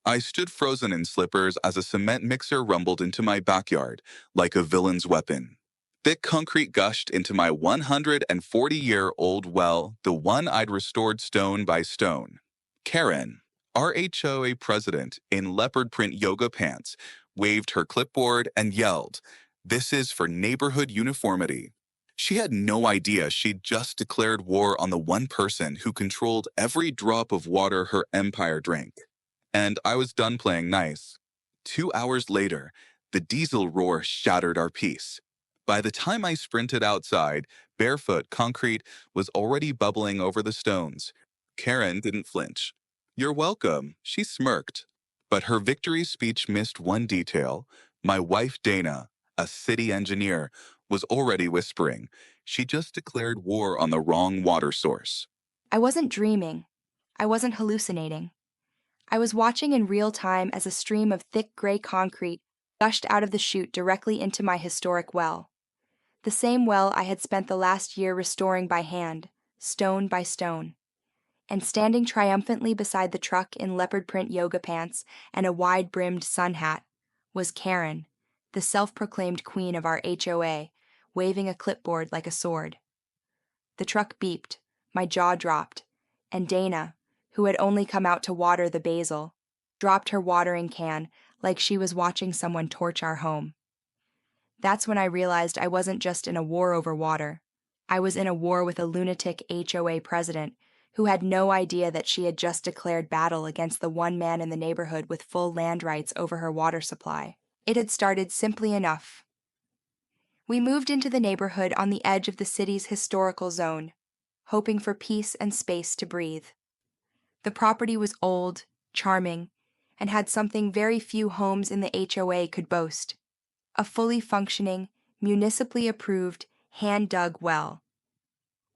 I stood frozen in slippers as a cement mixer rumbled into my backyard like a villain's weapon. Thick concrete gushed into my 140-year-old well, the one I'd restored stone by stone. Karen, our HOA president in leopard print yoga pants, waved her clipboard and yelled, "This is for neighborhood uniformity." She had no idea she'd just declared war on the one person who controlled every drop of water her empire drank. And I was done playing nice. 2 hours later, the diesel roar shattered our peace. By the time I sprinted outside, barefoot concrete was already bubbling over the stones. Karen didn't flinch. "You're welcome," she smirked. But her victory speech missed one detail. My wife Dana, a city engineer, was already whispering. She just declared war on the wrong water source. I wasn't dreaming. I wasn't hallucinating. I was watching in real time as a stream of thick gray concrete gushed out of the chute directly into my historic well. The same well I had spent the last year restoring by hand, stone by stone. And standing triumphantly beside the truck in leopard print yoga pants and a wide-brimmed sun hat was Karen, the self-proclaimed queen of our HOA, waving a clipboard like a sword. The truck beeped, my jaw dropped, and Dana, who had only come out to water the basil, dropped her watering can like she was watching someone torch our home. That's when I realized I wasn't just in a war over water. I was in a war with a lunatic HOA president who had no idea that she had just declared battle against the one man in the neighborhood with full land rights over her water supply. It had started simply enough. We moved into the neighborhood on the edge of the city's historical zone, hoping for peace and space to breathe. The property was old, charming, and had something very few homes in the HOA could boast: a fully functioning, municipally approved, hand-dug well.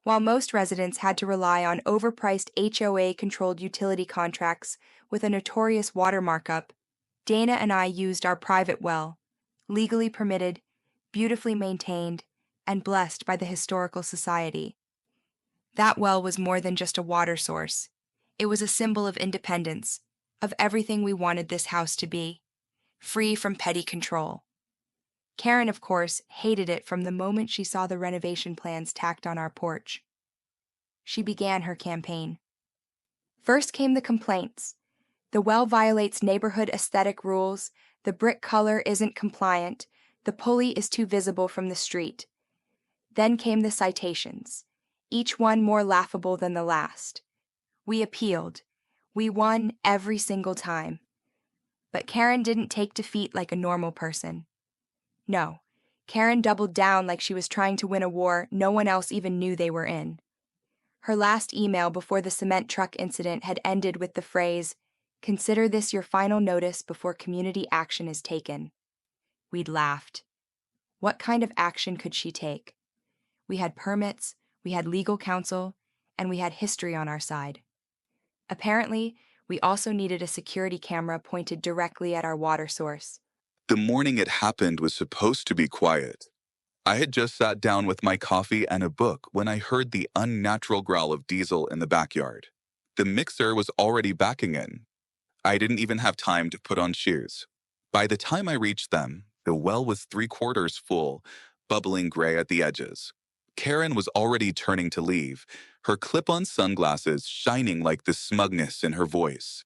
While most residents had to rely on overpriced HOA-controlled utility contracts with a notorious water markup, Dana and I used our private well, legally permitted, beautifully maintained, and blessed by the Historical Society. That well was more than just a water source. It was a symbol of independence, of everything we wanted this house to be, free from petty control. Karen, of course, hated it from the moment she saw the renovation plans tacked on our porch. She began her campaign. First came the complaints. The well violates neighborhood aesthetic rules, the brick color isn't compliant, the pulley is too visible from the street. Then came the citations, each one more laughable than the last. We appealed. We won every single time. But Karen didn't take defeat like a normal person. No, Karen doubled down like she was trying to win a war no one else even knew they were in. Her last email before the cement truck incident had ended with the phrase, "Consider this your final notice before community action is taken." We'd laughed. What kind of action could she take? We had permits, we had legal counsel, and we had history on our side. Apparently, we also needed a security camera pointed directly at our water source. The morning it happened was supposed to be quiet. I had just sat down with my coffee and a book when I heard the unnatural growl of diesel in the backyard. The mixer was already backing in. I didn't even have time to put on shoes. By the time I reached them, the well was three-quarters full, bubbling gray at the edges. Karen was already turning to leave, her clip-on sunglasses shining like the smugness in her voice.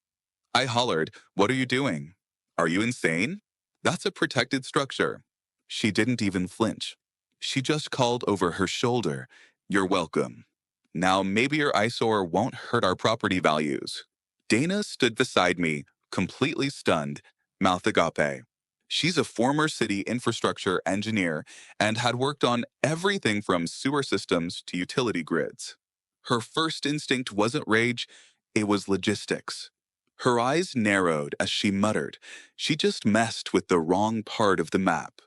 I hollered, "What are you doing? Are you insane? That's a protected structure." She didn't even flinch. She just called over her shoulder, "You're welcome. Now maybe your eyesore won't hurt our property values." Dana stood beside me, completely stunned, mouth agape. She's a former city infrastructure engineer and had worked on everything from sewer systems to utility grids. Her first instinct wasn't rage, it was logistics. Her eyes narrowed as she muttered, "She just messed with the wrong part of the map."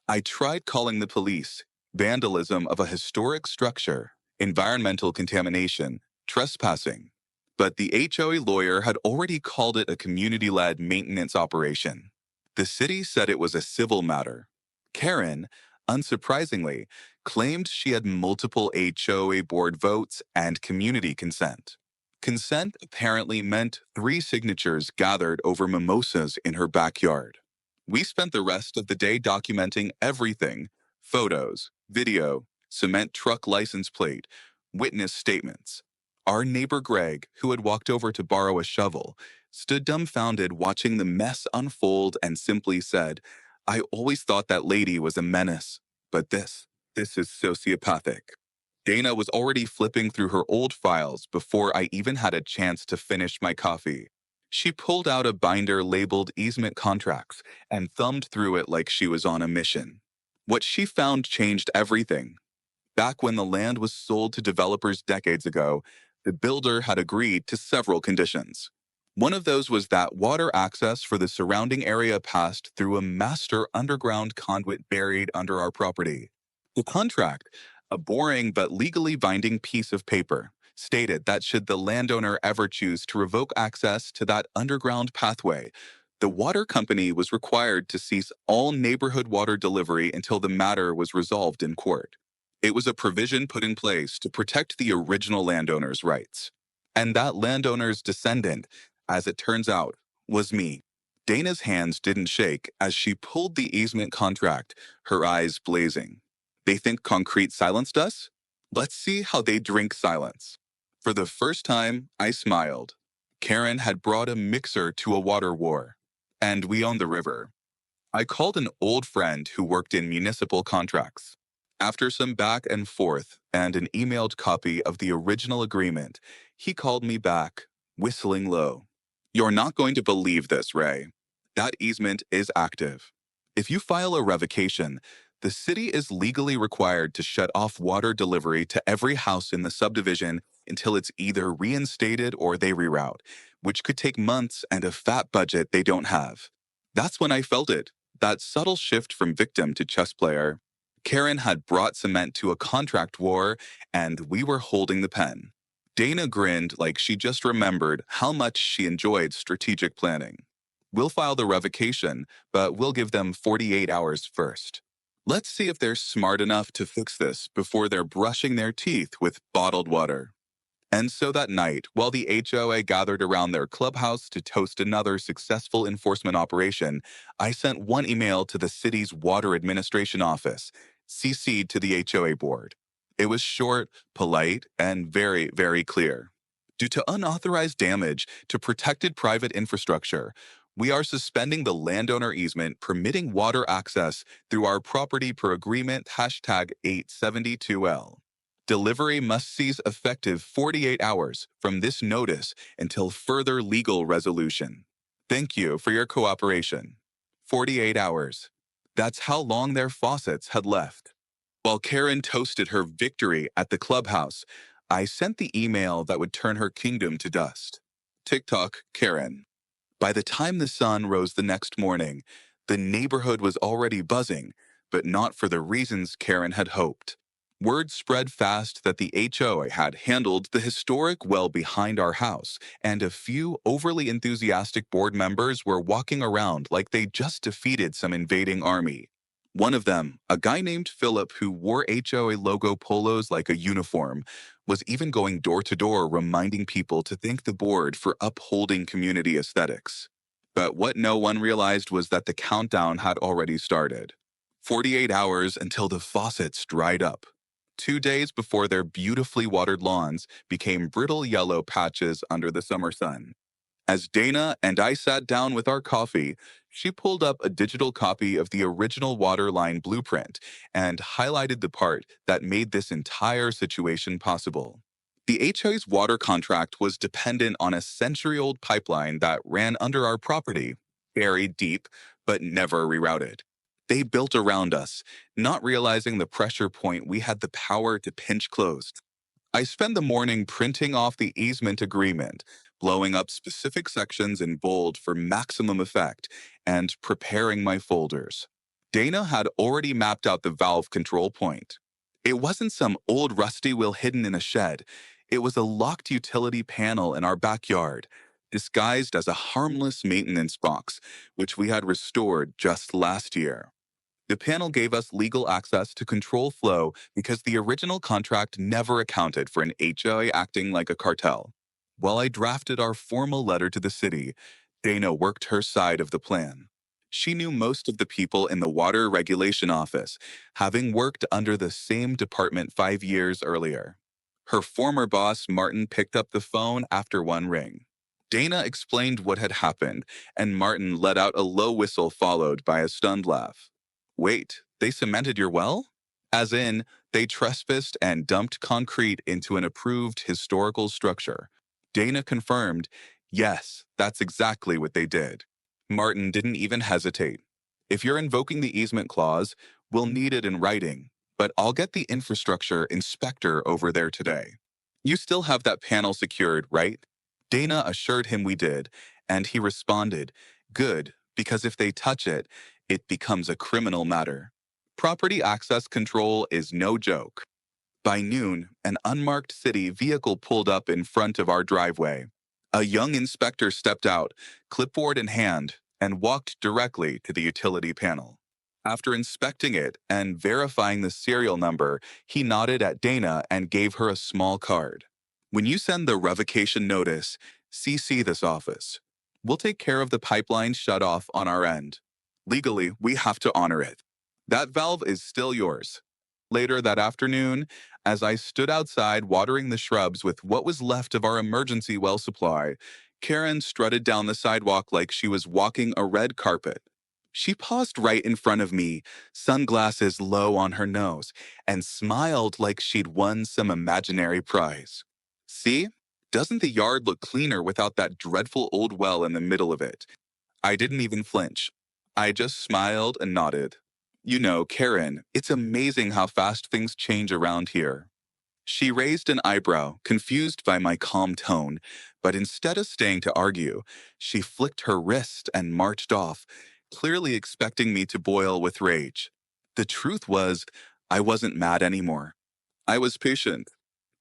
I tried calling the police, vandalism of a historic structure, environmental contamination, trespassing. But the HOA lawyer had already called it a community-led maintenance operation. The city said it was a civil matter. Karen, unsurprisingly, claimed she had multiple HOA board votes and community consent. Consent apparently meant 3 signatures gathered over mimosas in her backyard. We spent the rest of the day documenting everything: photos, video, cement truck license plate, witness statements. Our neighbor Greg, who had walked over to borrow a shovel, stood dumbfounded watching the mess unfold and simply said, "I always thought that lady was a menace, but this is sociopathic." Dana was already flipping through her old files before I even had a chance to finish my coffee. She pulled out a binder labeled easement contracts and thumbed through it like she was on a mission. What she found changed everything. Back when the land was sold to developers decades ago, the builder had agreed to several conditions. One of those was that water access for the surrounding area passed through a master underground conduit buried under our property. The contract, a boring but legally binding piece of paper, stated that should the landowner ever choose to revoke access to that underground pathway, the water company was required to cease all neighborhood water delivery until the matter was resolved in court. It was a provision put in place to protect the original landowner's rights. And that landowner's descendant, as it turns out, was me. Dana's hands didn't shake as she pulled the easement contract, her eyes blazing. They think concrete silenced us? Let's see how they drink silence. For the first time, I smiled. Karen had brought a mixer to a water war, and we own the river. I called an old friend who worked in municipal contracts. After some back and forth and an emailed copy of the original agreement, he called me back, whistling low. "You're not going to believe this, Ray. That easement is active. If you file a revocation, the city is legally required to shut off water delivery to every house in the subdivision until it's either reinstated or they reroute, which could take months and a fat budget they don't have." That's when I felt it, that subtle shift from victim to chess player. Karen had brought cement to a contract war, and we were holding the pen. Dana grinned like she just remembered how much she enjoyed strategic planning. "We'll file the revocation, but we'll give them 48 hours first. Let's see if they're smart enough to fix this before they're brushing their teeth with bottled water." And so that night, while the HOA gathered around their clubhouse to toast another successful enforcement operation, I sent one email to the city's water administration office, CC'd to the HOA board. It was short, polite, and very, very clear. Due to unauthorized damage to protected private infrastructure, we are suspending the landowner easement permitting water access through our property per agreement hashtag 872L. Delivery must cease effective 48 hours from this notice until further legal resolution. Thank you for your cooperation. 48 hours. That's how long their faucets had left. While Karen toasted her victory at the clubhouse, I sent the email that would turn her kingdom to dust. TikTok, Karen. By the time the sun rose the next morning, the neighborhood was already buzzing, but not for the reasons Karen had hoped. Word spread fast that the HOA had handled the historic well behind our house, and a few overly enthusiastic board members were walking around like they just defeated some invading army. One of them, a guy named Philip who wore HOA logo polos like a uniform, was even going door to door reminding people to thank the board for upholding community aesthetics. But what no one realized was that the countdown had already started. 48 hours until the faucets dried up. 2 days before their beautifully watered lawns became brittle yellow patches under the summer sun. As Dana and I sat down with our coffee, she pulled up a digital copy of the original waterline blueprint and highlighted the part that made this entire situation possible. The HOA's water contract was dependent on a century-old pipeline that ran under our property, buried deep, but never rerouted. They built around us, not realizing the pressure point we had the power to pinch closed. I spent the morning printing off the easement agreement, blowing up specific sections in bold for maximum effect, and preparing my folders. Dana had already mapped out the valve control point. It wasn't some old rusty wheel hidden in a shed. It was a locked utility panel in our backyard, disguised as a harmless maintenance box, which we had restored just last year. The panel gave us legal access to control flow because the original contract never accounted for an HOA acting like a cartel. While I drafted our formal letter to the city, Dana worked her side of the plan. She knew most of the people in the water regulation office, having worked under the same department 5 years earlier. Her former boss, Martin, picked up the phone after one ring. Dana explained what had happened, and Martin let out a low whistle followed by a stunned laugh. Wait, they cemented your well? As in, they trespassed and dumped concrete into an approved historical structure. Dana confirmed, yes, that's exactly what they did. Martin didn't even hesitate. If you're invoking the easement clause, we'll need it in writing, but I'll get the infrastructure inspector over there today. You still have that panel secured, right? Dana assured him we did, and he responded, good, because if they touch it, it becomes a criminal matter. Property access control is no joke. By noon, an unmarked city vehicle pulled up in front of our driveway. A young inspector stepped out, clipboard in hand, and walked directly to the utility panel. After inspecting it and verifying the serial number, he nodded at Dana and gave her a small card. When you send the revocation notice, CC this office. We'll take care of the pipeline shut-off on our end. Legally, we have to honor it. That valve is still yours. Later that afternoon, as I stood outside watering the shrubs with what was left of our emergency well supply, Karen strutted down the sidewalk like she was walking a red carpet. She paused right in front of me, sunglasses low on her nose, and smiled like she'd won some imaginary prize. See? Doesn't the yard look cleaner without that dreadful old well in the middle of it? I didn't even flinch. I just smiled and nodded. You know, Karen, it's amazing how fast things change around here. She raised an eyebrow, confused by my calm tone, but instead of staying to argue, she flicked her wrist and marched off, clearly expecting me to boil with rage. The truth was, I wasn't mad anymore. I was patient.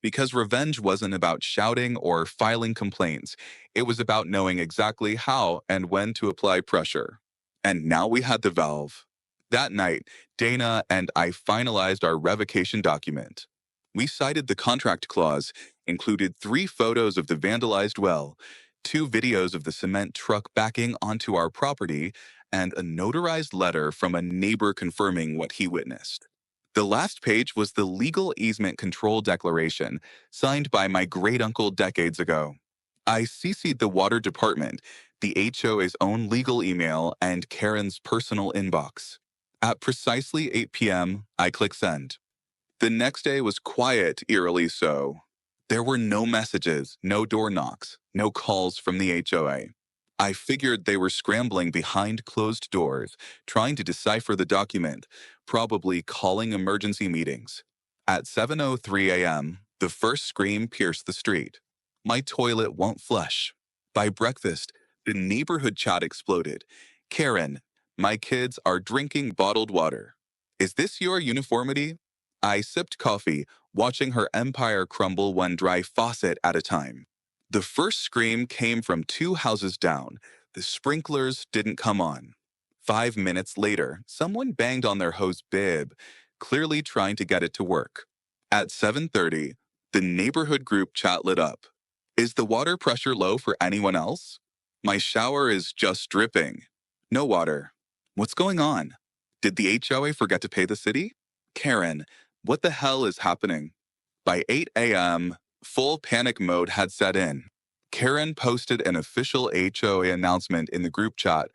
Because revenge wasn't about shouting or filing complaints, it was about knowing exactly how and when to apply pressure. And now we had the valve. That night, Dana and I finalized our revocation document. We cited the contract clause, included 3 photos of the vandalized well, 2 videos of the cement truck backing onto our property, and a notarized letter from a neighbor confirming what he witnessed. The last page was the legal easement control declaration, signed by my great-uncle decades ago. I CC'd the water department, the HOA's own legal email, and Karen's personal inbox. At precisely 8 p.m., I clicked send. The next day was quiet, eerily so. There were no messages, no door knocks, no calls from the HOA. I figured they were scrambling behind closed doors, trying to decipher the document, probably calling emergency meetings. At 7:03 a.m., the first scream pierced the street. My toilet won't flush. By breakfast, the neighborhood chat exploded. Karen, my kids are drinking bottled water. Is this your uniformity? I sipped coffee, watching her empire crumble one dry faucet at a time. The first scream came from 2 houses down. The sprinklers didn't come on. 5 minutes later, someone banged on their hose bib, clearly trying to get it to work. At 7:30, the neighborhood group chat lit up. Is the water pressure low for anyone else? My shower is just dripping. No water. What's going on? Did the HOA forget to pay the city? Karen, what the hell is happening? By 8 a.m., full panic mode had set in. Karen posted an official HOA announcement in the group chat.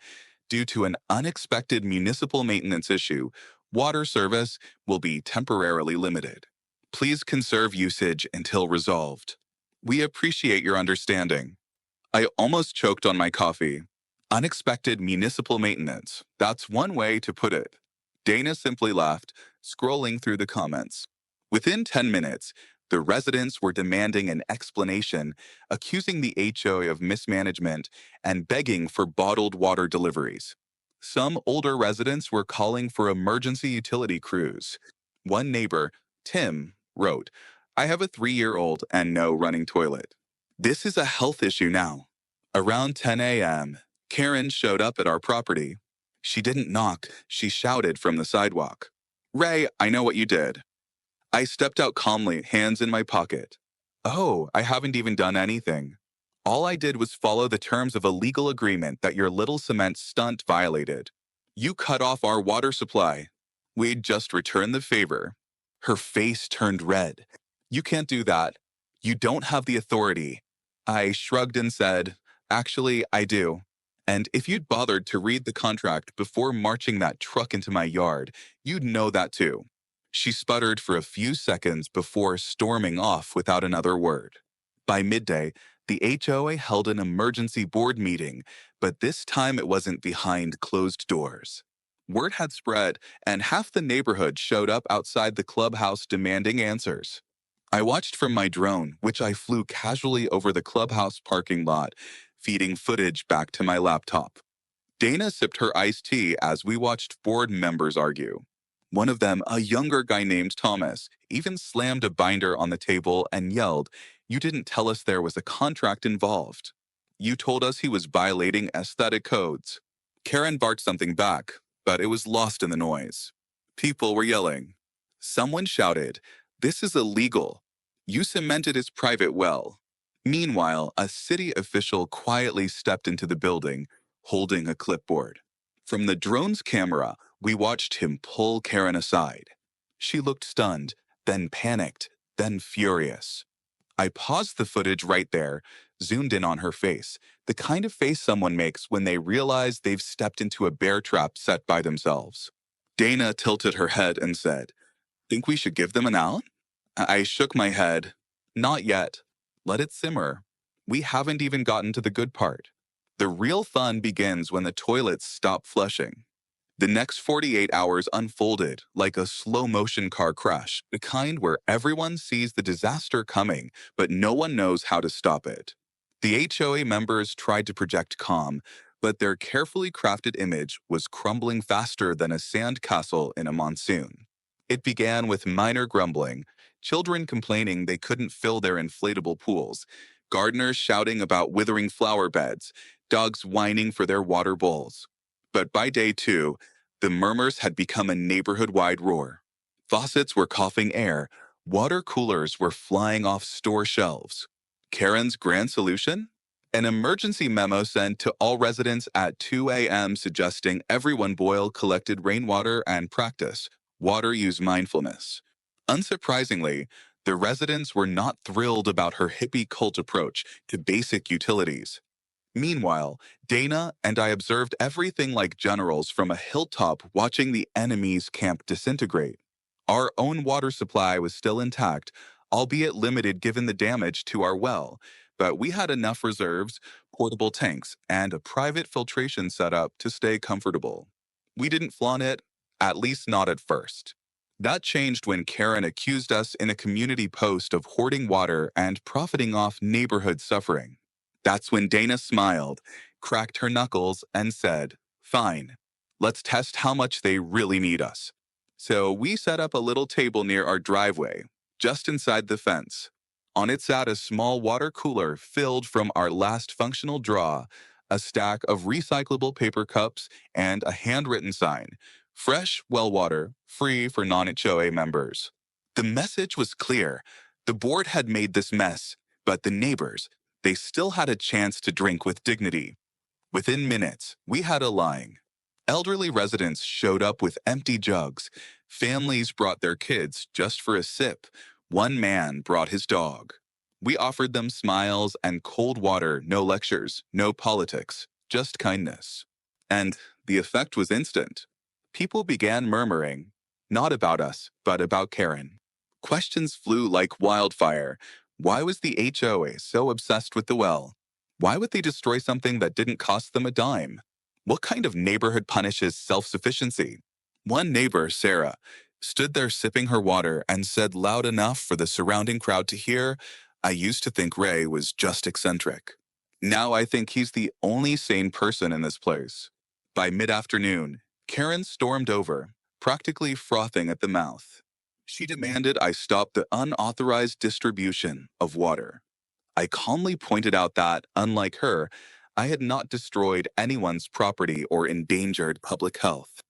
Due to an unexpected municipal maintenance issue, water service will be temporarily limited. Please conserve usage until resolved. We appreciate your understanding. I almost choked on my coffee. Unexpected municipal maintenance. That's one way to put it. Dana simply laughed, scrolling through the comments. Within 10 minutes, the residents were demanding an explanation, accusing the HOA of mismanagement, and begging for bottled water deliveries. Some older residents were calling for emergency utility crews. One neighbor, Tim, wrote, I have a 3-year-old and no running toilet. This is a health issue now. Around 10 a.m., Karen showed up at our property. She didn't knock, she shouted from the sidewalk. Ray, I know what you did. I stepped out calmly, hands in my pocket. Oh, I haven't even done anything. All I did was follow the terms of a legal agreement that your little cement stunt violated. You cut off our water supply. We'd just returned the favor. Her face turned red. You can't do that. You don't have the authority. I shrugged and said, actually, I do. And if you'd bothered to read the contract before marching that truck into my yard, you'd know that too. She sputtered for a few seconds before storming off without another word. By midday, the HOA held an emergency board meeting, but this time it wasn't behind closed doors. Word had spread, and half the neighborhood showed up outside the clubhouse demanding answers. I watched from my drone, which I flew casually over the clubhouse parking lot, feeding footage back to my laptop. Dana sipped her iced tea as we watched board members argue. One of them, a younger guy named Thomas, even slammed a binder on the table and yelled, "You didn't tell us there was a contract involved. You told us he was violating aesthetic codes." Karen barked something back, but it was lost in the noise. People were yelling. Someone shouted, "This is illegal. You cemented his private well." Meanwhile, a city official quietly stepped into the building, holding a clipboard. From the drone's camera, we watched him pull Karen aside. She looked stunned, then panicked, then furious. I paused the footage right there, zoomed in on her face, the kind of face someone makes when they realize they've stepped into a bear trap set by themselves. Dana tilted her head and said, "Think we should give them an out?" I shook my head. "Not yet. Let it simmer. We haven't even gotten to the good part. The real fun begins when the toilets stop flushing." The next 48 hours unfolded like a slow motion car crash, the kind where everyone sees the disaster coming, but no one knows how to stop it. The HOA members tried to project calm, but their carefully crafted image was crumbling faster than a sand castle in a monsoon. It began with minor grumbling, children complaining they couldn't fill their inflatable pools, gardeners shouting about withering flower beds, dogs whining for their water bowls. But by day two, the murmurs had become a neighborhood-wide roar. Faucets were coughing air, water coolers were flying off store shelves. Karen's grand solution? An emergency memo sent to all residents at 2 a.m. suggesting everyone boil collected rainwater and practice water use mindfulness. Unsurprisingly, the residents were not thrilled about her hippie cult approach to basic utilities. Meanwhile, Dana and I observed everything like generals from a hilltop watching the enemy's camp disintegrate. Our own water supply was still intact, albeit limited given the damage to our well, but we had enough reserves, portable tanks, and a private filtration setup to stay comfortable. We didn't flaunt it, at least not at first. That changed when Karen accused us in a community post of hoarding water and profiting off neighborhood suffering. That's when Dana smiled, cracked her knuckles, and said, "Fine, let's test how much they really need us." So we set up a little table near our driveway, just inside the fence. On it sat a small water cooler filled from our last functional draw, a stack of recyclable paper cups, and a handwritten sign, "Fresh well water, free for non-HOA members." The message was clear. The board had made this mess, but the neighbors, they still had a chance to drink with dignity. Within minutes, we had a line. Elderly residents showed up with empty jugs. Families brought their kids just for a sip. One man brought his dog. We offered them smiles and cold water, no lectures, no politics, just kindness. And the effect was instant. People began murmuring, not about us, but about Karen. Questions flew like wildfire. Why was the HOA so obsessed with the well? Why would they destroy something that didn't cost them a dime? What kind of neighborhood punishes self-sufficiency? One neighbor, Sarah, stood there sipping her water and said loud enough for the surrounding crowd to hear, "I used to think Ray was just eccentric. Now I think he's the only sane person in this place." By mid-afternoon, Karen stormed over, practically frothing at the mouth. She demanded I stop the unauthorized distribution of water. I calmly pointed out that, unlike her, I had not destroyed anyone's property or endangered public health.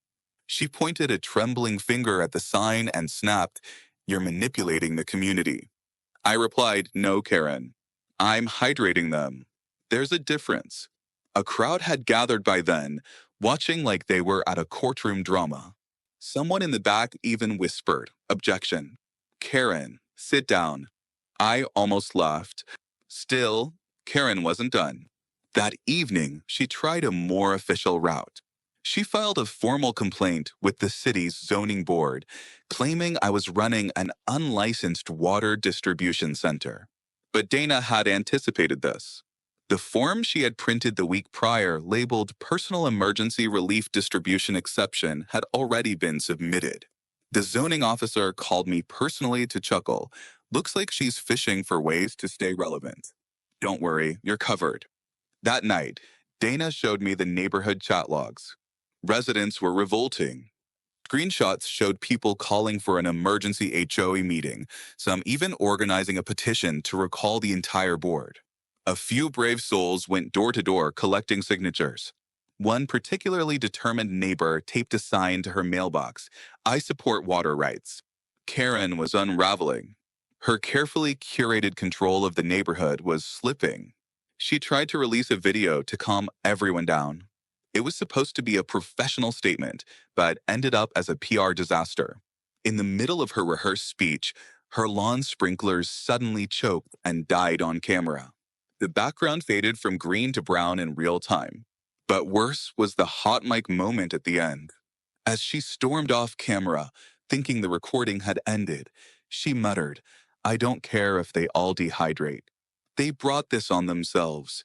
She pointed a trembling finger at the sign and snapped, "You're manipulating the community." I replied, "No, Karen. I'm hydrating them. There's a difference. A crowd had gathered by then, watching like they were at a courtroom drama. Someone in the back even whispered, "Objection. Karen, sit down." I almost laughed. Still, Karen wasn't done. That evening, she tried a more official route. She filed a formal complaint with the city's zoning board, claiming I was running an unlicensed water distribution center. But Dana had anticipated this. The form she had printed the week prior, labeled Personal Emergency Relief Distribution Exception, had already been submitted. The zoning officer called me personally to chuckle. "Looks like she's fishing for ways to stay relevant." "Don't worry, you're covered." That night, Dana showed me the neighborhood chat logs. Residents were revolting. Screenshots showed people calling for an emergency HOA meeting, some even organizing a petition to recall the entire board. A few brave souls went door to door collecting signatures. One particularly determined neighbor taped a sign to her mailbox: "I support water rights." Karen was unraveling. Her carefully curated control of the neighborhood was slipping. She tried to release a video to calm everyone down. It was supposed to be a professional statement, but ended up as a PR disaster. In the middle of her rehearsed speech, her lawn sprinklers suddenly choked and died on camera. The background faded from green to brown in real time. But worse was the hot mic moment at the end. As she stormed off camera, thinking the recording had ended, she muttered, "I don't care if they all dehydrate. They brought this on themselves."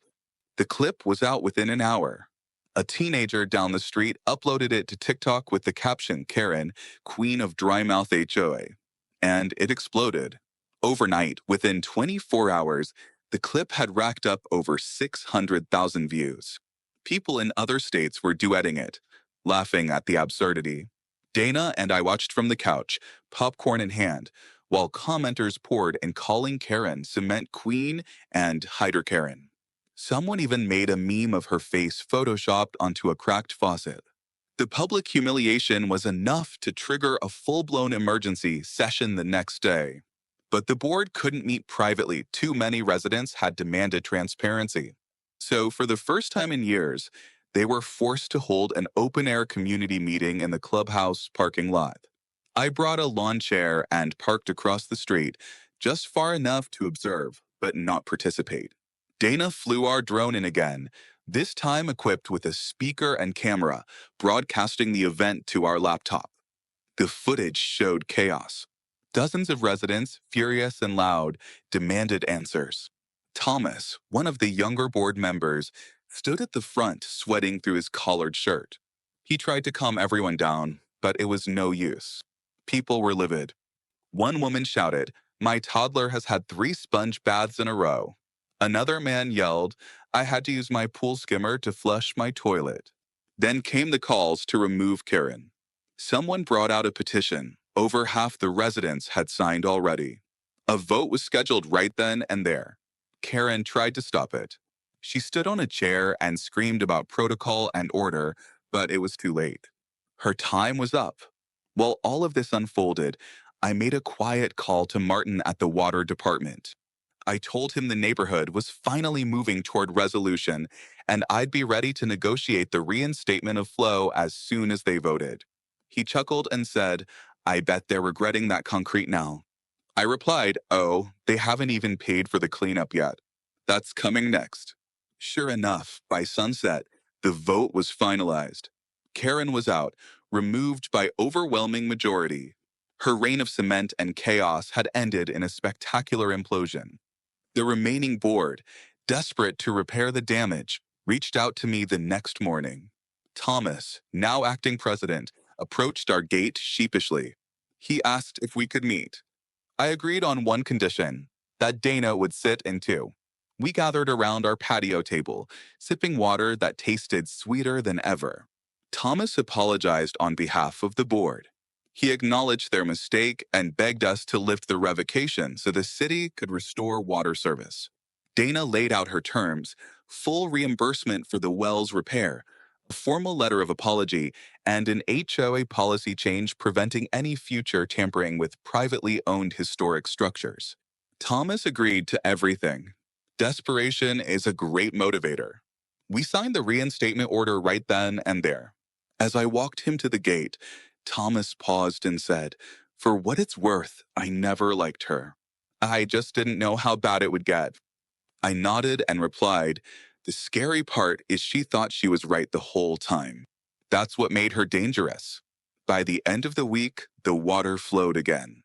The clip was out within an hour. A teenager down the street uploaded it to TikTok with the caption, "Karen, Queen of Dry Mouth HOA." And it exploded. Overnight, within 24 hours, the clip had racked up over 600,000 views. People in other states were duetting it, laughing at the absurdity. Dana and I watched from the couch, popcorn in hand, while commenters poured in calling Karen Cement Queen and Hider Karen. Someone even made a meme of her face photoshopped onto a cracked faucet. The public humiliation was enough to trigger a full-blown emergency session the next day. But the board couldn't meet privately. Too many residents had demanded transparency. So, for the first time in years, they were forced to hold an open-air community meeting in the clubhouse parking lot. I brought a lawn chair and parked across the street, just far enough to observe, but not participate. Dana flew our drone in again, this time equipped with a speaker and camera, broadcasting the event to our laptop. The footage showed chaos. Dozens of residents, furious and loud, demanded answers. Thomas, one of the younger board members, stood at the front, sweating through his collared shirt. He tried to calm everyone down, but it was no use. People were livid. One woman shouted, "My toddler has had 3 sponge baths in a row." Another man yelled, "I had to use my pool skimmer to flush my toilet." Then came the calls to remove Karen. Someone brought out a petition. Over half the residents had signed already. A vote was scheduled right then and there. Karen tried to stop it. She stood on a chair and screamed about protocol and order, but it was too late. Her time was up. While all of this unfolded, I made a quiet call to Martin at the water department. I told him the neighborhood was finally moving toward resolution, and I'd be ready to negotiate the reinstatement of flow as soon as they voted. He chuckled and said, "I bet they're regretting that concrete now." I replied, "Oh, they haven't even paid for the cleanup yet. That's coming next." Sure enough, by sunset, the vote was finalized. Karen was out, removed by overwhelming majority. Her reign of cement and chaos had ended in a spectacular implosion. The remaining board, desperate to repair the damage, reached out to me the next morning. Thomas, now acting president, approached our gate sheepishly. He asked if we could meet. I agreed on one condition: that Dana would sit in two. We gathered around our patio table, sipping water that tasted sweeter than ever. Thomas apologized on behalf of the board. He acknowledged their mistake and begged us to lift the revocation so the city could restore water service. Dana laid out her terms: full reimbursement for the well's repair, a formal letter of apology, and an HOA policy change preventing any future tampering with privately owned historic structures. Thomas agreed to everything. Desperation is a great motivator. We signed the reinstatement order right then and there. As I walked him to the gate, Thomas paused and said, "For what it's worth, I never liked her. I just didn't know how bad it would get." I nodded and replied, "The scary part is she thought she was right the whole time. That's what made her dangerous." By the end of the week, the water flowed again.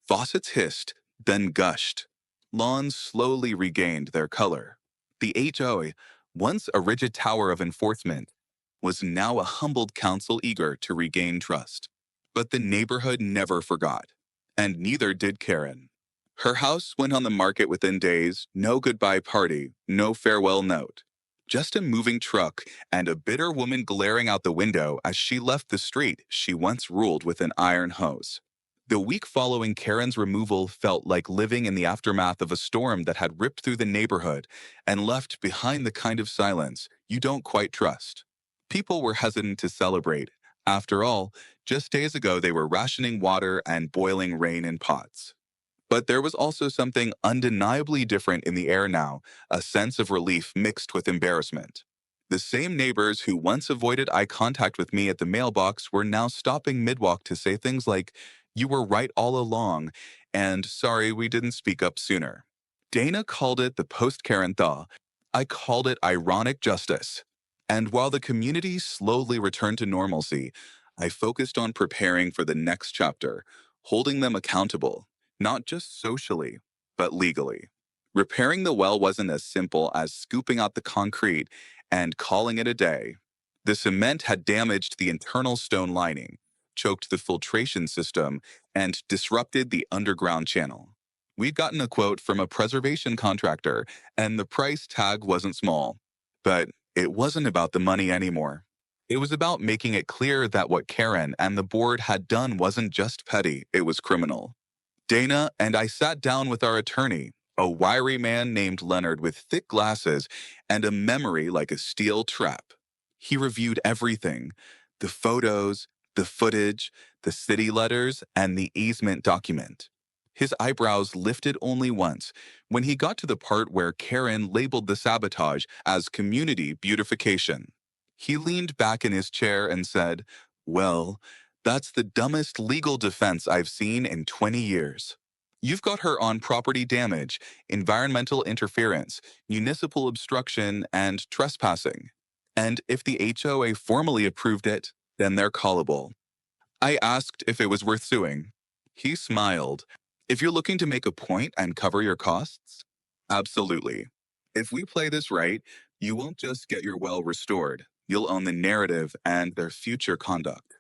Faucets hissed, then gushed. Lawns slowly regained their color. The HOA, once a rigid tower of enforcement, was now a humbled council eager to regain trust. But the neighborhood never forgot, and neither did Karen. Her house went on the market within days, no goodbye party, no farewell note. Just a moving truck and a bitter woman glaring out the window as she left the street she once ruled with an iron hose. The week following Karen's removal felt like living in the aftermath of a storm that had ripped through the neighborhood and left behind the kind of silence you don't quite trust. People were hesitant to celebrate. After all, just days ago they were rationing water and boiling rain in pots. But there was also something undeniably different in the air now, a sense of relief mixed with embarrassment. The same neighbors who once avoided eye contact with me at the mailbox were now stopping midwalk to say things like, "You were right all along," and "Sorry we didn't speak up sooner." Dana called it the post-Karen thaw. I called it ironic justice. And while the community slowly returned to normalcy, I focused on preparing for the next chapter, holding them accountable, not just socially, but legally. Repairing the well wasn't as simple as scooping out the concrete and calling it a day. The cement had damaged the internal stone lining, choked the filtration system, and disrupted the underground channel. We'd gotten a quote from a preservation contractor, and the price tag wasn't small. But it wasn't about the money anymore. It was about making it clear that what Karen and the board had done wasn't just petty, it was criminal. Dana and I sat down with our attorney, a wiry man named Leonard with thick glasses and a memory like a steel trap. He reviewed everything: the photos, the footage, the city letters, and the easement document. His eyebrows lifted only once when he got to the part where Karen labeled the sabotage as community beautification. He leaned back in his chair and said, "Well, that's the dumbest legal defense I've seen in 20 years. You've got her on property damage, environmental interference, municipal obstruction, and trespassing. And if the HOA formally approved it, then they're callable." I asked if it was worth suing. He smiled. "If you're looking to make a point and cover your costs, absolutely. If we play this right, you won't just get your well restored, you'll own the narrative and their future conduct."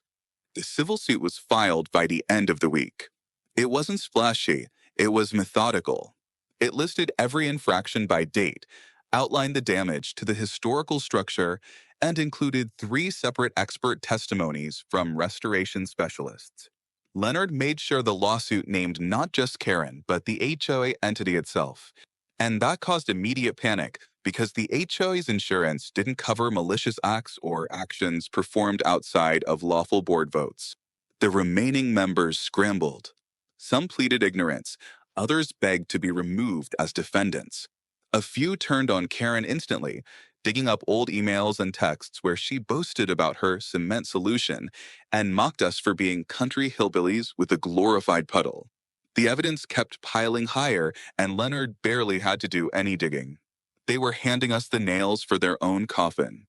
The civil suit was filed by the end of the week. It wasn't splashy, it was methodical. It listed every infraction by date, outlined the damage to the historical structure, and included three separate expert testimonies from restoration specialists. Leonard made sure the lawsuit named not just Karen, but the HOA entity itself. And that caused immediate panic because the HOA's insurance didn't cover malicious acts or actions performed outside of lawful board votes. The remaining members scrambled. Some pleaded ignorance, others begged to be removed as defendants. A few turned on Karen instantly, digging up old emails and texts where she boasted about her cement solution and mocked us for being country hillbillies with a glorified puddle. The evidence kept piling higher, and Leonard barely had to do any digging. They were handing us the nails for their own coffin.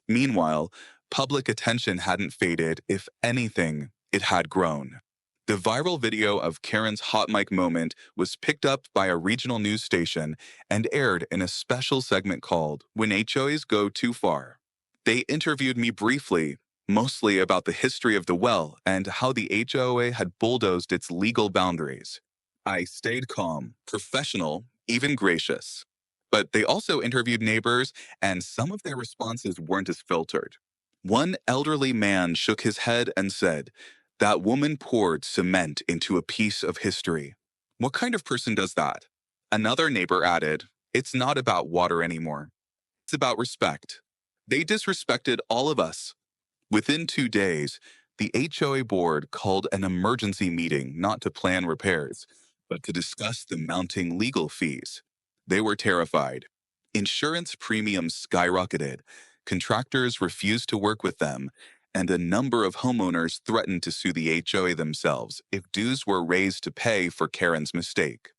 Meanwhile, public attention hadn't faded. If anything, it had grown. The viral video of Karen's hot mic moment was picked up by a regional news station and aired in a special segment called "When HOAs Go Too Far." They interviewed me briefly, mostly about the history of the well and how the HOA had bulldozed its legal boundaries. I stayed calm, professional, even gracious. But they also interviewed neighbors, and some of their responses weren't as filtered. One elderly man shook his head and said, "That woman poured cement into a piece of history. What kind of person does that?" Another neighbor added, "It's not about water anymore. It's about respect. They disrespected all of us." Within 2 days, the HOA board called an emergency meeting not to plan repairs, but to discuss the mounting legal fees. They were terrified. Insurance premiums skyrocketed, contractors refused to work with them, and a number of homeowners threatened to sue the HOA themselves if dues were raised to pay for Karen's mistake.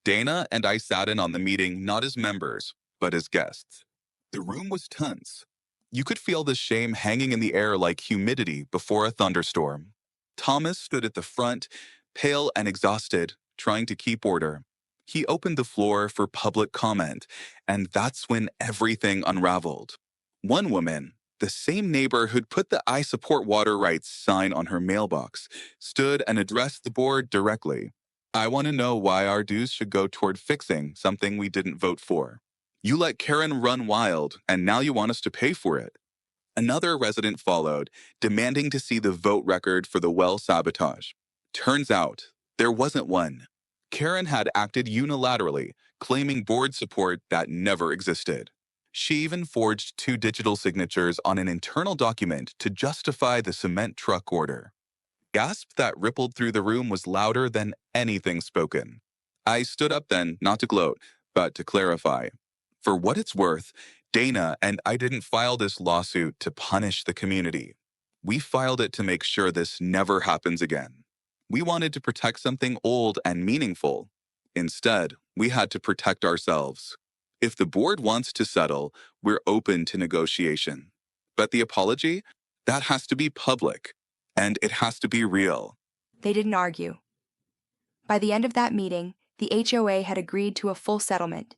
Dana and I sat in on the meeting not as members, but as guests. The room was tense. You could feel the shame hanging in the air like humidity before a thunderstorm. Thomas stood at the front, pale and exhausted, trying to keep order. He opened the floor for public comment, and that's when everything unraveled. One woman, the same neighbor who'd put the I support water rights sign on her mailbox, stood and addressed the board directly. I want to know why our dues should go toward fixing something we didn't vote for. You let Karen run wild, and now you want us to pay for it. Another resident followed, demanding to see the vote record for the well sabotage. Turns out, there wasn't one. Karen had acted unilaterally, claiming board support that never existed. She even forged two digital signatures on an internal document to justify the cement truck order. Gasp that rippled through the room was louder than anything spoken. I stood up then, not to gloat, but to clarify. For what it's worth, Dana and I didn't file this lawsuit to punish the community. We filed it to make sure this never happens again. We wanted to protect something old and meaningful. Instead, we had to protect ourselves. If the board wants to settle, we're open to negotiation. But the apology? That has to be public. And it has to be real. They didn't argue. By the end of that meeting, the HOA had agreed to a full settlement,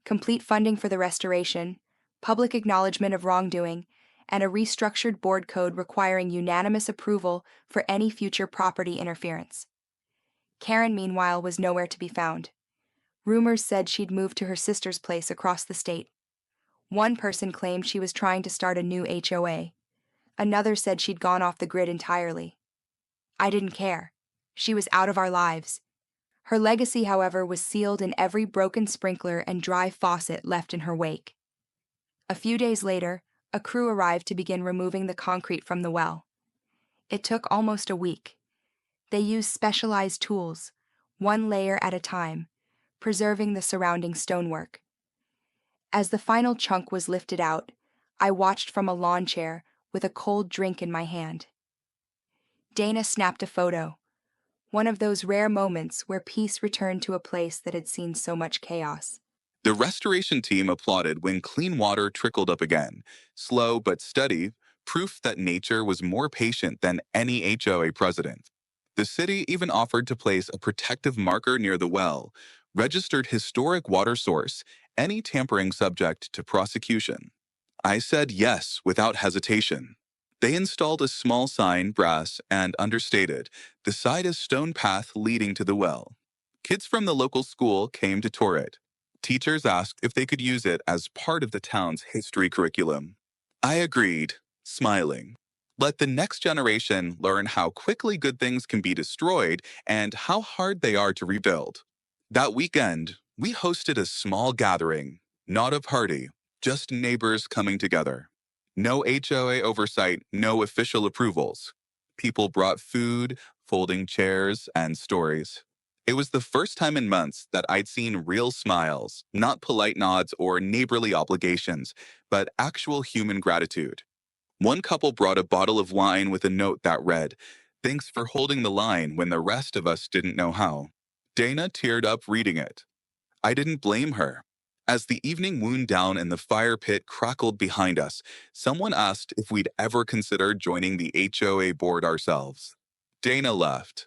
complete funding for the restoration, public acknowledgement of wrongdoing, and a restructured board code requiring unanimous approval for any future property interference. Karen, meanwhile, was nowhere to be found. Rumors said she'd moved to her sister's place across the state. One person claimed she was trying to start a new HOA. Another said she'd gone off the grid entirely. I didn't care. She was out of our lives. Her legacy, however, was sealed in every broken sprinkler and dry faucet left in her wake. A few days later, a crew arrived to begin removing the concrete from the well. It took almost a week. They used specialized tools, one layer at a time, preserving the surrounding stonework. As the final chunk was lifted out, I watched from a lawn chair with a cold drink in my hand. Dana snapped a photo, one of those rare moments where peace returned to a place that had seen so much chaos. The restoration team applauded when clean water trickled up again, slow but steady, proof that nature was more patient than any HOA president. The city even offered to place a protective marker near the well, registered historic water source, any tampering subject to prosecution. I said yes without hesitation. They installed a small sign, brass and understated, the side is stone path leading to the well. Kids from the local school came to tour it. Teachers asked if they could use it as part of the town's history curriculum. I agreed, smiling. Let the next generation learn how quickly good things can be destroyed and how hard they are to rebuild. That weekend, we hosted a small gathering, not a party, just neighbors coming together. No HOA oversight, no official approvals. People brought food, folding chairs, and stories. It was the first time in months that I'd seen real smiles, not polite nods or neighborly obligations, but actual human gratitude. One couple brought a bottle of wine with a note that read, "Thanks for holding the line when the rest of us didn't know how." Dana teared up reading it. I didn't blame her. As the evening wound down and the fire pit crackled behind us, someone asked if we'd ever considered joining the HOA board ourselves. Dana left.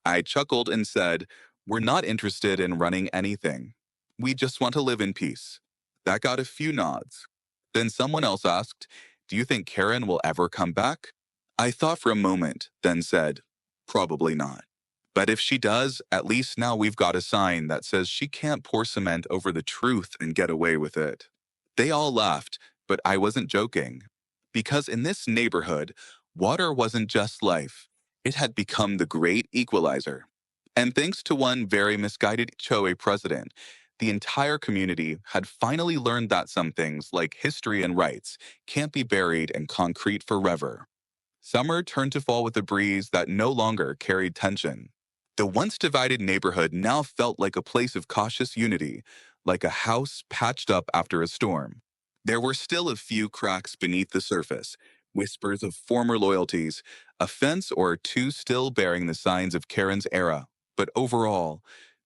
I chuckled and said, "We're not interested in running anything. We just want to live in peace." That got a few nods. Then someone else asked, "Do you think Karen will ever come back?" I thought for a moment, then said, "Probably not. But if she does, at least now we've got a sign that says she can't pour cement over the truth and get away with it." They all laughed, but I wasn't joking. Because in this neighborhood, water wasn't just life. It had become the great equalizer. And thanks to one very misguided HOA president, the entire community had finally learned that some things, like history and rights, can't be buried in concrete forever. Summer turned to fall with a breeze that no longer carried tension. The once divided neighborhood now felt like a place of cautious unity, like a house patched up after a storm. There were still a few cracks beneath the surface, whispers of former loyalties, a fence or two still bearing the signs of Karen's era. But overall,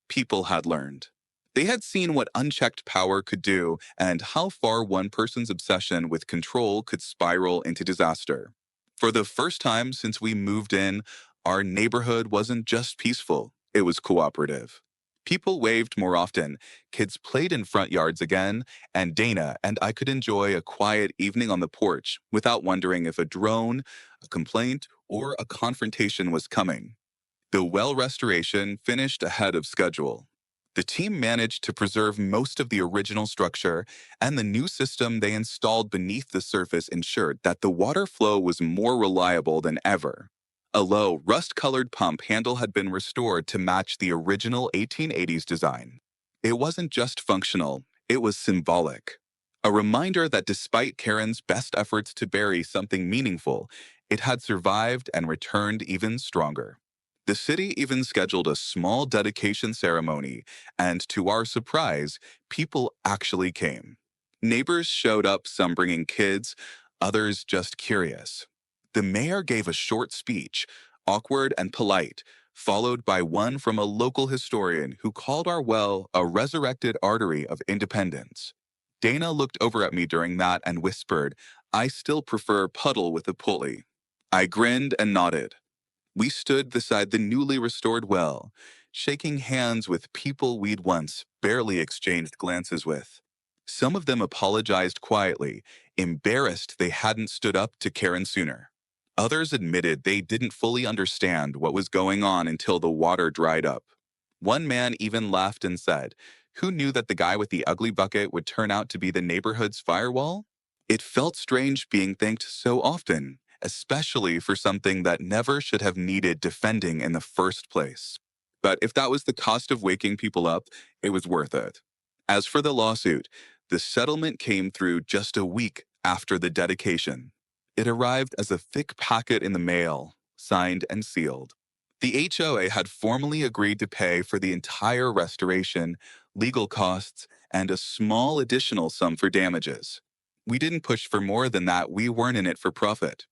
people had learned. They had seen what unchecked power could do and how far one person's obsession with control could spiral into disaster. For the first time since we moved in, our neighborhood wasn't just peaceful, it was cooperative. People waved more often, kids played in front yards again, and Dana and I could enjoy a quiet evening on the porch without wondering if a drone, a complaint, or a confrontation was coming. The well restoration finished ahead of schedule. The team managed to preserve most of the original structure, and the new system they installed beneath the surface ensured that the water flow was more reliable than ever. A low, rust colored pump handle had been restored to match the original 1880s design. It wasn't just functional, it was symbolic. A reminder that despite Karen's best efforts to bury something meaningful, it had survived and returned even stronger. The city even scheduled a small dedication ceremony, and to our surprise, people actually came. Neighbors showed up, some bringing kids, others just curious. The mayor gave a short speech, awkward and polite, followed by one from a local historian who called our well a resurrected artery of independence. Dana looked over at me during that and whispered, "I still prefer puddle with a pulley." I grinned and nodded. We stood beside the newly restored well, shaking hands with people we'd once barely exchanged glances with. Some of them apologized quietly, embarrassed they hadn't stood up to Karen sooner. Others admitted they didn't fully understand what was going on until the water dried up. One man even laughed and said, "Who knew that the guy with the ugly bucket would turn out to be the neighborhood's firewall?" It felt strange being thanked so often, especially for something that never should have needed defending in the first place. But if that was the cost of waking people up, it was worth it. As for the lawsuit, the settlement came through just a week after the dedication. It arrived as a thick packet in the mail, signed and sealed. The HOA had formally agreed to pay for the entire restoration, legal costs, and a small additional sum for damages. We didn't push for more than that, we weren't in it for profit.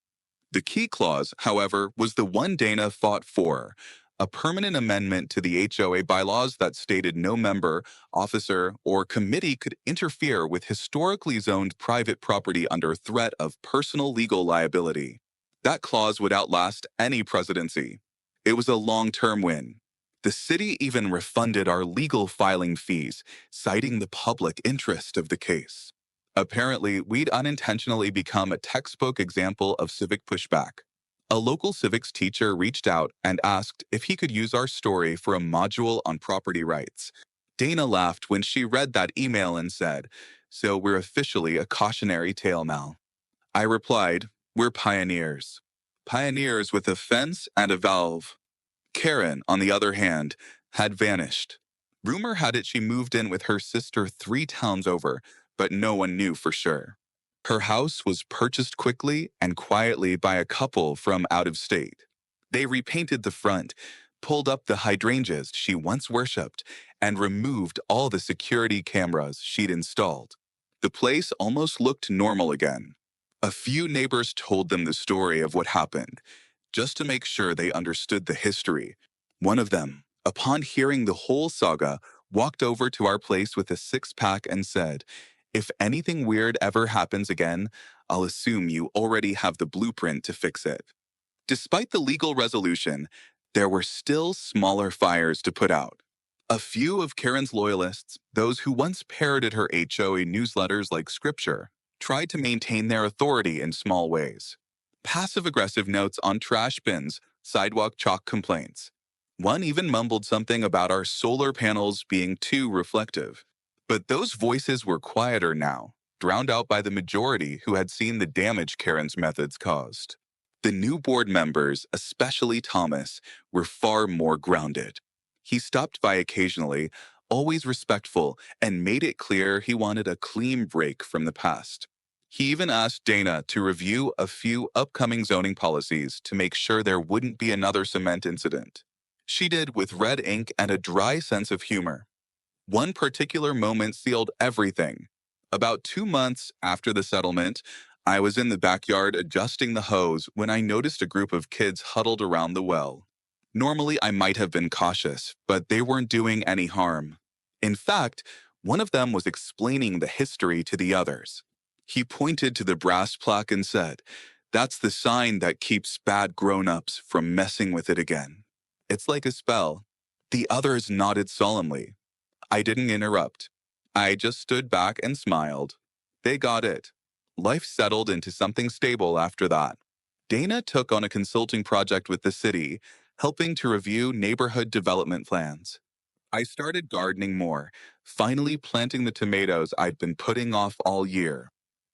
The key clause, however, was the one Dana fought for, a permanent amendment to the HOA bylaws that stated no member, officer, or committee could interfere with historically zoned private property under threat of personal legal liability. That clause would outlast any presidency. It was a long-term win. The city even refunded our legal filing fees, citing the public interest of the case. Apparently, we'd unintentionally become a textbook example of civic pushback. A local civics teacher reached out and asked if he could use our story for a module on property rights. Dana laughed when she read that email and said, "So we're officially a cautionary tale now." I replied, "We're pioneers. Pioneers with a fence and a valve." Karen, on the other hand, had vanished. Rumor had it she moved in with her sister 3 towns over, but no one knew for sure. Her house was purchased quickly and quietly by a couple from out of state. They repainted the front, pulled up the hydrangeas she once worshipped, and removed all the security cameras she'd installed. The place almost looked normal again. A few neighbors told them the story of what happened, just to make sure they understood the history. One of them, upon hearing the whole saga, walked over to our place with a six-pack and said, "If anything weird ever happens again, I'll assume you already have the blueprint to fix it." Despite the legal resolution, there were still smaller fires to put out. A few of Karen's loyalists, those who once parroted her HOA newsletters like scripture, tried to maintain their authority in small ways. Passive-aggressive notes on trash bins, sidewalk chalk complaints. One even mumbled something about our solar panels being too reflective. But those voices were quieter now, drowned out by the majority who had seen the damage Karen's methods caused. The new board members, especially Thomas, were far more grounded. He stopped by occasionally, always respectful, and made it clear he wanted a clean break from the past. He even asked Dana to review a few upcoming zoning policies to make sure there wouldn't be another cement incident. She did with red ink and a dry sense of humor. One particular moment sealed everything. About 2 months after the settlement, I was in the backyard adjusting the hose when I noticed a group of kids huddled around the well. Normally, I might have been cautious, but they weren't doing any harm. In fact, one of them was explaining the history to the others. He pointed to the brass plaque and said, "That's the sign that keeps bad grown-ups from messing with it again." It's like a spell. The others nodded solemnly. I didn't interrupt. I just stood back and smiled. They got it. Life settled into something stable after that. Dana took on a consulting project with the city, helping to review neighborhood development plans. I started gardening more, finally planting the tomatoes I'd been putting off all year.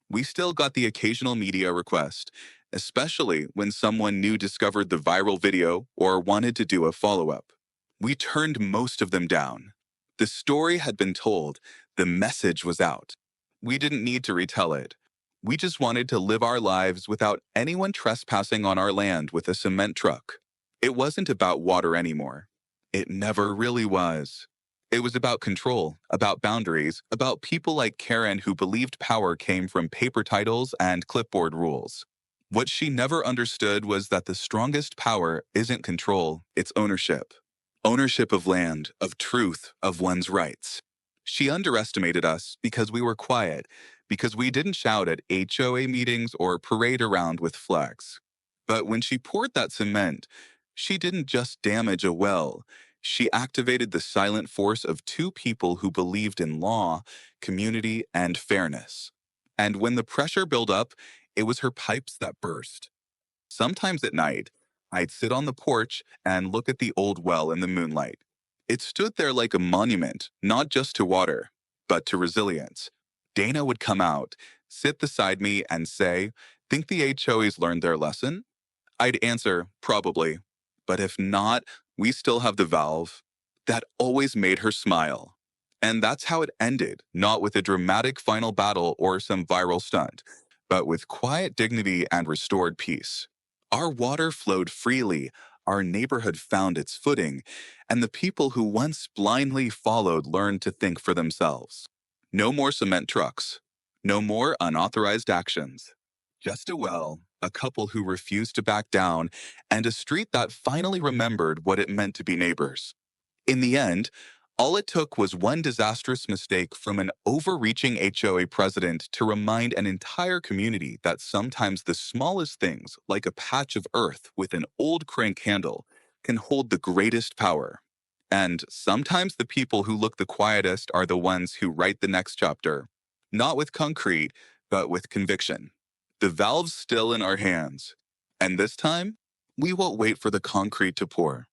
We still got the occasional media request, especially when someone new discovered the viral video or wanted to do a follow up. We turned most of them down. The story had been told, the message was out. We didn't need to retell it. We just wanted to live our lives without anyone trespassing on our land with a cement truck. It wasn't about water anymore. It never really was. It was about control, about boundaries, about people like Karen who believed power came from paper titles and clipboard rules. What she never understood was that the strongest power isn't control, it's ownership. Ownership of land, of truth, of one's rights. She underestimated us because we were quiet, because we didn't shout at HOA meetings or parade around with flags. But when she poured that cement, she didn't just damage a well. She activated the silent force of two people who believed in law, community, and fairness. And when the pressure built up, it was her pipes that burst. Sometimes at night, I'd sit on the porch and look at the old well in the moonlight. It stood there like a monument, not just to water, but to resilience. Dana would come out, sit beside me, and say, "Think the HOAs learned their lesson?" I'd answer, "Probably. But if not, we still have the valve." That always made her smile. And that's how it ended, not with a dramatic final battle or some viral stunt, but with quiet dignity and restored peace. Our water flowed freely, our neighborhood found its footing, and the people who once blindly followed learned to think for themselves. No more cement trucks. No more unauthorized actions. Just a well, a couple who refused to back down, and a street that finally remembered what it meant to be neighbors. In the end, all it took was one disastrous mistake from an overreaching HOA president to remind an entire community that sometimes the smallest things, like a patch of earth with an old crank handle, can hold the greatest power. And sometimes the people who look the quietest are the ones who write the next chapter, not with concrete, but with conviction. The valve's still in our hands. And this time, we won't wait for the concrete to pour.